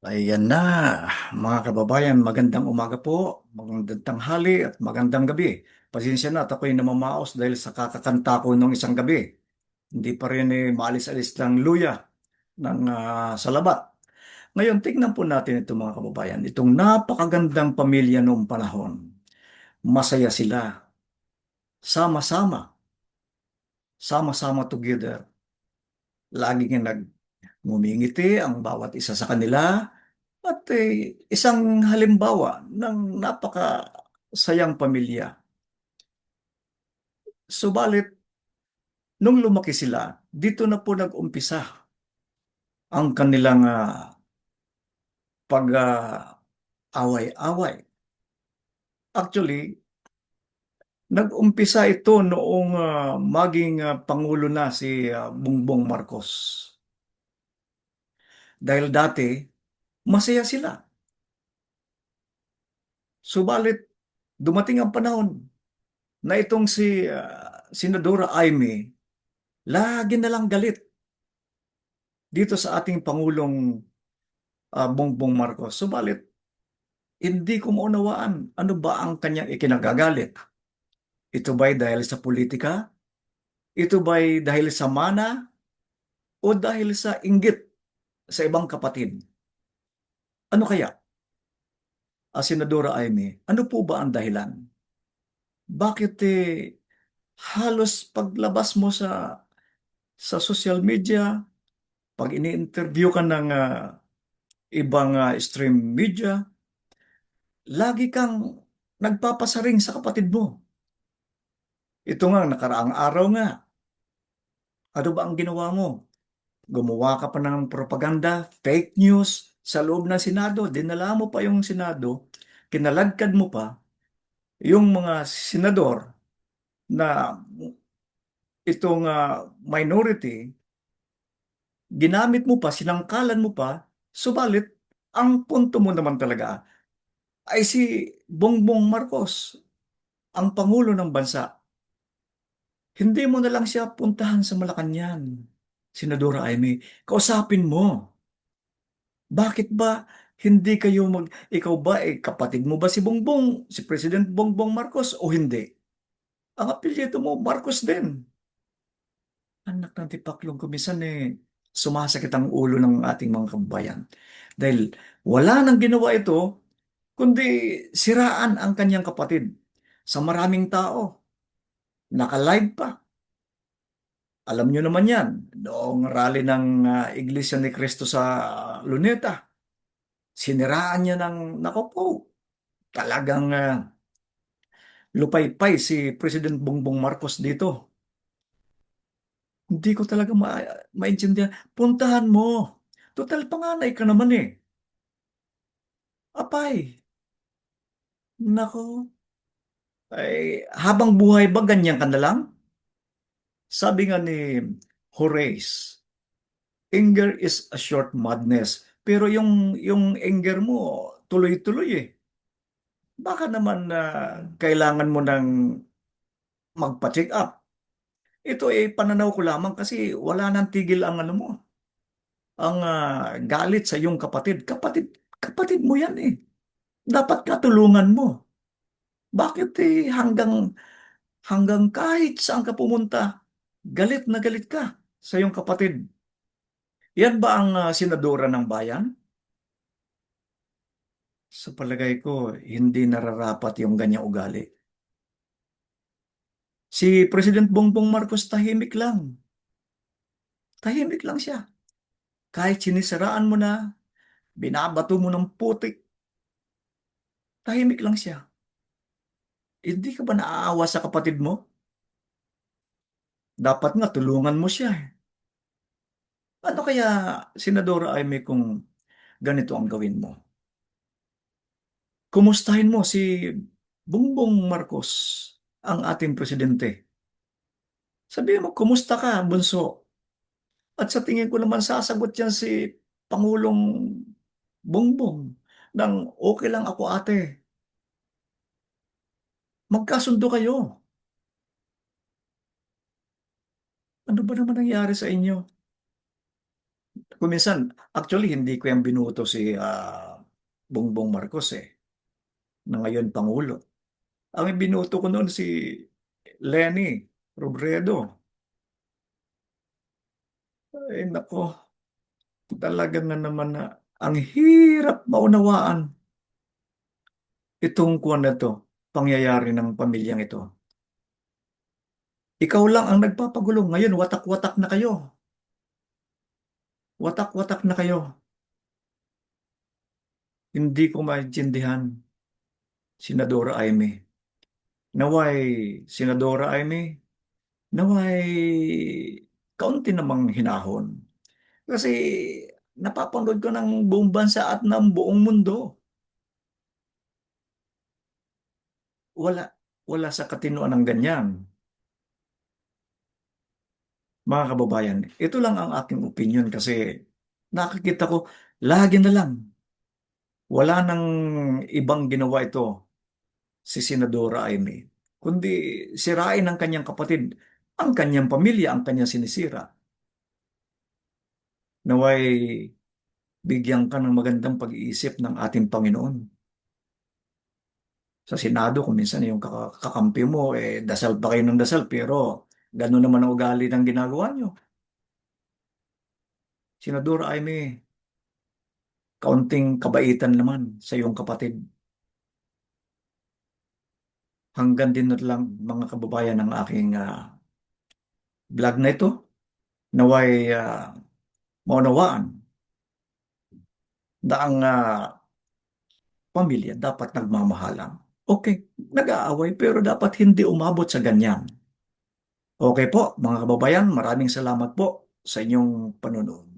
Ayan na, mga kababayan, magandang umaga po, magandang tanghali at magandang gabi. Pasensya na at ako'y namamaos dahil sa kakakanta ko nung isang gabi. Hindi pa rin maalis-alis ng luya salabat. Ngayon, tignan po natin ito mga kababayan. Itong napakagandang pamilya noong panahon. Masaya sila, sama-sama, sama-sama together. Laging ngumingiti ang bawat isa sa kanila. At isang halimbawa ng napakasayang pamilya. Subalit, nung lumaki sila, dito na po nag-umpisa ang kanilang pag-away-away. Actually, nag-umpisa ito noong maging Pangulo na si Bongbong Marcos. Dahil dati, masaya sila. Subalit, dumating ang panahon na itong si Senadora Aimee, lagi na lang galit dito sa ating Pangulong Bongbong Marcos. Subalit, hindi ko maunawaan ano ba ang kanyang ikinagagalit. Ito ba'y dahil sa politika? Ito ba'y dahil sa mana? O dahil sa inggit sa ibang kapatid? Ano kaya? Senadora Aimee, ano po ba ang dahilan? Bakit halos paglabas mo sa social media, pag ini-interview ka ng ibang stream media, lagi kang nagpapasaring sa kapatid mo? Ito nga, nakaraang araw nga, ano ba ang ginawa mo? Gumawa ka pa ng propaganda, fake news sa loob ng Senado. Dinala mo pa yung Senado, kinalagkad mo pa yung mga senador na itong minority, ginamit mo pa, sinangkalan mo pa, subalit ang punto mo naman talaga ay si Bongbong Marcos, ang Pangulo ng Bansa. Hindi mo na lang siya puntahan sa Malacanang, Senadora Amy. Kausapin mo. Bakit ba hindi kayo ikaw ba, kapatid mo ba si Bongbong, si President Bongbong Marcos o hindi? Ang apelyido mo, Marcos din. Anak ng tipaklong kumisan sumasakit ang ulo ng ating mga kababayan. Dahil wala nang ginawa ito, kundi siraan ang kanyang kapatid sa maraming tao. Naka-live pa. Alam nyo naman yan, noong rally ng Iglesia ni Cristo sa Luneta, siniraan niya ng, nako po, talagang lupaypay si President Bongbong Marcos dito. Hindi ko talaga maintindihan. Puntahan mo. Total panganay ka naman eh. Apay, nako, ay, habang buhay ba ganyan ka na lang? Sabi nga ni Horace, anger is a short madness. Pero yung anger mo, tuloy-tuloy eh. Baka naman kailangan mo ng magpa-check up. Ito pananaw ko lamang kasi wala nang tigil ang ano mo, ang galit sa iyong kapatid. Kapatid mo yan eh. Dapat katulungan mo. Bakit hanggang kahit saan ka pumunta, galit na galit ka sa iyong kapatid? Yan ba ang senadora ng bayan? Sa palagay ko, hindi nararapat yung ganyang ugali. Si President Bongbong Marcos tahimik lang. Tahimik lang siya. Kahit sinisiraan mo na, binabato mo ng putik, tahimik lang siya. Hindi ka ba naaawa sa kapatid mo? Dapat nga tulungan mo siya. Ano kaya, Senadora Aimee, kung ganito ang gawin mo? Kumustahin mo si Bongbong Marcos, ang ating presidente. Sabihin mo, kumusta ka, bunso? At sa tingin ko naman sasagot yan si Pangulong Bongbong ng okay lang ako ate. Magkasundo kayo. Ano ba naman nangyari sa inyo? Kung minsan, actually, hindi ko yung binuto si Bongbong Marcos na ngayon Pangulo. Ang binuto ko noon si Lenny Robredo. Ay, nako, talaga na naman na ang hirap maunawaan itong kuwan na to, pangyayari ng pamilyang ito. Ikaw lang ang nagpapagulo. Ngayon, watak-watak na kayo. Watak-watak na kayo. Hindi ko maintindihan, Senadora Aimee. Naway, Senadora Aimee, naway, kaunti namang hinahon. Kasi napapanood ko ng buong bansa at ng buong mundo. Wala, wala sa katinoan ng ganyan. Mga kababayan, ito lang ang aking opinion kasi nakikita ko, lagi na lang, wala nang ibang ginawa ito si Senadora Aimee, kundi sirain ang kanyang kapatid, ang kanyang pamilya, ang kanyang sinisira. Naway bigyan ka ng magandang pag-iisip ng ating Panginoon. Sa Senado, kung minsan yung kakampi mo, dasal pa kayo ng dasal, pero gano'n naman ang ugali ng ginagawa nyo. Senadora Aimee, kaunting kabaitan naman sa iyong kapatid. Hanggang din na lang mga kababayan ng aking vlog na ito. Naway maunawaan na ang pamilya dapat nagmamahalan. Okay, nag-aaway pero dapat hindi umabot sa ganyan. Okay po, mga kababayan, maraming salamat po sa inyong panonood.